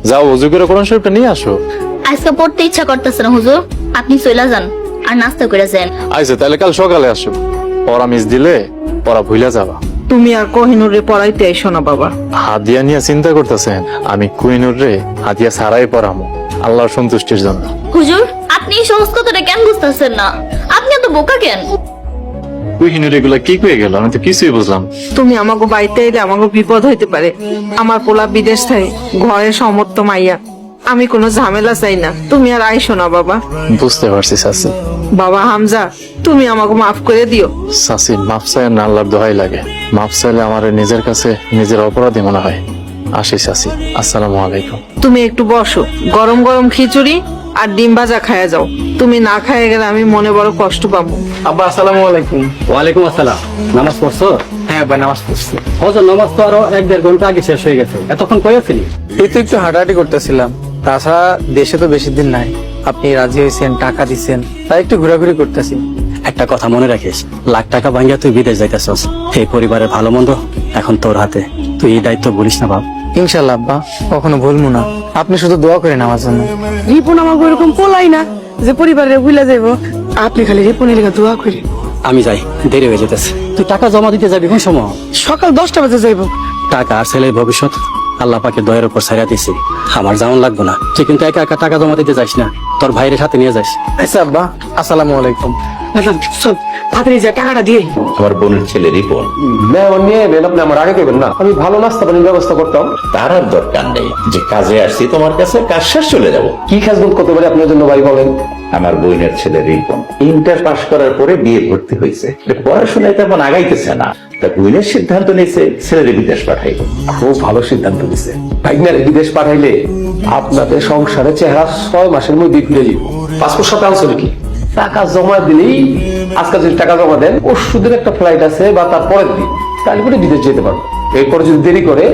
যাও ওযু করে কোরআন শরীফটা নিয়ে আসো। আজকে পড়তে ইচ্ছা করতেছে না হুজুর, আপনি চলে যান আর নাস্তা করে যান। আইসে তাহলে কাল সকালে আসো, পড়া মিস দিলে পড়া ভুলে যাবা। তুমি আর কোহিনুরে পড়াইতে আইসো না বাবা। হাদিয়া নিয়ে চিন্তা করতেছেন, আমি কুইনুর রে হাদিয়া ছাড়াই পড়ামো আল্লাহর সন্তুষ্টির জন্য। হুজুর আপনি এই সমস্ত কথাটা কেন বুঝতেছেন না? আপনি এত বোকা কেন? কুইনুর এগুলা কি কয়ে গেল, আমি তো কিছুই বুঝলাম। তুমি আমাকে বাড়িতে এলে আমাকে বিপদ হইতে পারে। আমার পোলা বিদেশ থাকে, ঘরে সমর্থ মাইয়া, আমি কোনো ঝামেলা চাই না। তুমি আর আইসো না বাবা। বুঝতে পারছি চাচি। বাবা হামজা, তুমি আমাকে মাফ করে দিও। চাচি মাফ চাই না, আল্লাহর দোহাই লাগে। মাফ চাইলে আমার নিজের কাছে নিজের অপরাধী মনে হয়। আসি চাচি, আসসালামু আলাইকুম। তুমি একটু বসো, গরম গরম খিচুড়ি আর ডিম ভাজা খায়া যাও। তুমি না খাইয়ে গেলে আমি মনে বড় কষ্ট পাবো। আব্বা আসসালামু আলাইকুম। ওয়ালাইকুম আসসালাম। নামাজ পড়ছো? হ্যাঁ আব্বা নামাজ পড়ছি। ফজর নামাজ তো আরো 1-1.5 ঘন্টা আগে শেষ হয়ে গেছে, এতক্ষণ কই আছিলি? এই তো একটু হাঁটাহাঁটি করতেছিলাম। তাছাড়া দেশে তো বেশি দিন নাই, আপনি রাজি হয়েছেন, টাকা দিচ্ছেন, তাই একটু ঘোরাঘুরি করতেছি। একটা কথা মনে রাখিস, লাখ টাকা ভাঙ্গিয়া তুই বিদেশ যাইতেছস। এই পরিবারের ভালো মন্দ এখন তোর হাতে, তুই এই দায়িত্ব ভুলিস না বাপ। ইনশাল্লাহ আব্বা, কখনো ভুলবো না। আপনি শুধু দোয়া করেন আমার জন্য। রিপন আমাকে ওরকম পোলাই না যে পরিবারে ভুলে যাইব। আপনি খালি রিপনের লেগে দোয়া করি। আমি যাই, দেরি হয়ে যেতেছে। তুই টাকা জমা দিতে যাবি কোন সময়? সকাল 10টা বাজে যাইব। টাকা আর ছেলের ভবিষ্যৎ আল্লাহ পাকে দয়ের উপর ছাইরা দিছি, আমার যেমন লাগবে না। তুই কিন্তু একা একা টাকা জমা দিতে যাস না, তোর ভাইয়ের সাথে নিয়ে যাস। আচ্ছা আব্বা, আসসালামু আলাইকুম। সব তাড়াতাড়ি যা টাকাটা দিয়ে। আমার বোনের ছেলে রিপন। মেহমান নিয়ে এবেন, আপনি আমার আগে দেবেন না? আমি ভালো নাস্তা পানির ব্যবস্থা করতাম। তার আর দরকার নেই, যে কাজে আসছি তোমার কাছে, কাজ শেষ চলে যাব। কি খাসবুল করতে পারি আপনার জন্য ভাই বলেন? আমার বোনের ছেলে রিপন ইন্টার পাস করার পরে বিয়ে ভর্তি হয়েছে, পড়াশোনায় তেমন আগাইতেছে না। তা বোনের সিদ্ধান্ত নিয়েছে ছেলের বিদেশ পাঠাইব। খুব ভালো সিদ্ধান্ত নিছে। ভাইগনার বিদেশ পাঠাইলে আপনাদের সংসারে চেহারা 6 মাসের মধ্যে ফিরে যাব। পাসপোর্ট সাথে আনছো নাকি? টাকা জমা দিলেই, আজকাল যদি টাকা জমা দেন, পরশুদিন একটা ফ্লাইট আছে বা তার পরের দিন, তাহলে করে বিদেশ যেতে পারবো। এরপরে যদি দেরি করে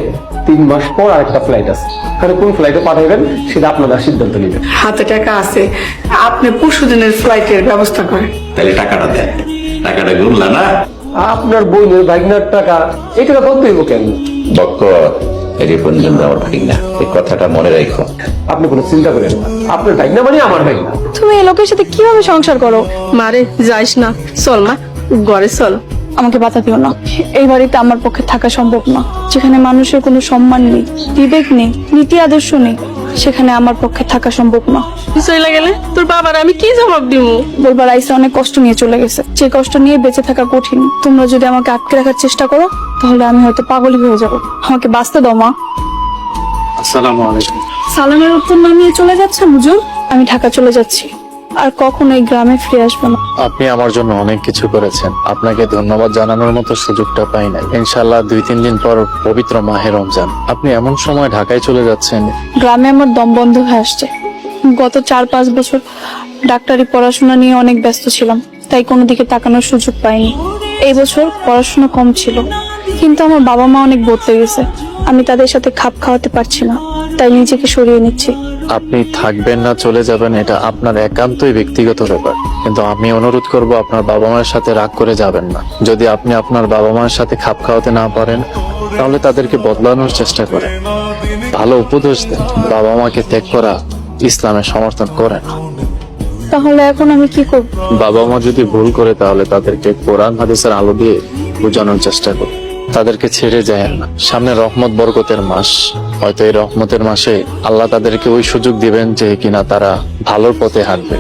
3 মাস পর আরেকটা ফ্লাইট আছে, তাহলে কোন ফ্লাইটে পাঠাইবেন সেটা আপনারা সিদ্ধান্ত নেবেন। হাতে টাকা আছে, আপনি পরশুদিনের ফ্লাইটের ব্যবস্থা করেন। তাহলে টাকাটা দেন। টাকাটা গুনলা না? আপনার বোনের ভাইগনার টাকা, এই টাকা কত হইব কেন? বক্কর, রিপন কিন্তু আমার ভাগনা, এই কথাটা মনে রাখো। আপনি কোনো চিন্তা করেন না, আপনার ভাইগনা মানে আমার ভাইগনা। তুমি এই লোকের সাথে কিভাবে সংসার করো? মারে যাইস না, চল মা ঘরে চল। আমাকে বাধা দিও না, এই বাড়িতে আমার পক্ষে থাকা সম্ভব না। যেখানে মানুষের কোনো সম্মান নেই, বিবেক নেই, নীতি আদর্শ নেই, সেখানে আমার পক্ষে থাকা সম্ভব না। চলে গেলে তোর বাবার আমি কি জবাব দিব? বলবার আইসা অনেক কষ্ট নিয়ে চলে গেছে, যে কষ্ট নিয়ে বেঁচে থাকা কঠিন। তোমরা যদি আমাকে আটকে রাখার চেষ্টা করো, তাহলে আমি হয়তো পাগলই হয়ে যাব। আমাকে বাঁচতে দাও মা। আসসালামু আলাইকুম। সালামের উত্তর না নিয়ে চলে যাচ্ছে হুজুর? আমি ঢাকা চলে যাচ্ছি, আর কখনো এই গ্রামে ফিরে আসবো না। আপনি আমার জন্য অনেক কিছু করেছেন, আপনাকে ধন্যবাদ জানানোর মতো সুযোগটা পাই নাই। ইনশাআল্লাহ 2-3 দিন পর পবিত্র মাহে রমজান, আপনি এমন সময় ঢাকায় চলে যাচ্ছেন। গ্রামে আমার দম বন্ধ হয়ে আসছে। গত 4-5 বছর ডাক্তারি পড়াশোনা নিয়ে অনেক ব্যস্ত ছিলাম, তাই কোনো দিকে তাকানোর সুযোগ পাইনি। এই বছর পড়াশোনা কম ছিল, কিন্তু আমার বাবা মা অনেক বদলে গেছে। আমি তাদের সাথে খাপ খাওয়াতে পারছি না, তাই নিজেকে সরিয়ে নিচ্ছি। আপনি থাকবেন না চলে যাবেন, এটা আপনার একান্তই ব্যক্তিগত ব্যাপার, কিন্তু আমি অনুরোধ করব আপনার বাবা মায়ের সাথে রাগ করে যাবেন না। যদি আপনি আপনার বাবা মায়ের সাথে খাপ খাওয়াতে না পারেন, তাহলে তাদেরকে বদলানোর চেষ্টা করেন, ভালো উপদেশ দেন। বাবা মাকে ত্যাগ করা ইসলামের সমর্থন করে না। তাহলে এখন আমি কি করব? বাবা মা যদি ভুল করে, তাহলে তাদেরকে কোরআন হাদিসের আলো দিয়ে বোঝানোর চেষ্টা করুন। তাদেরকে ছেড়ে যায় না। সামনে রহমত বরকতের মাস, হয়তো এই রহমতের মাসে আল্লাহ তাদেরকে ওই সুযোগ দিবেন যে কিনা তারা ভালোর পথে হাঁটবে।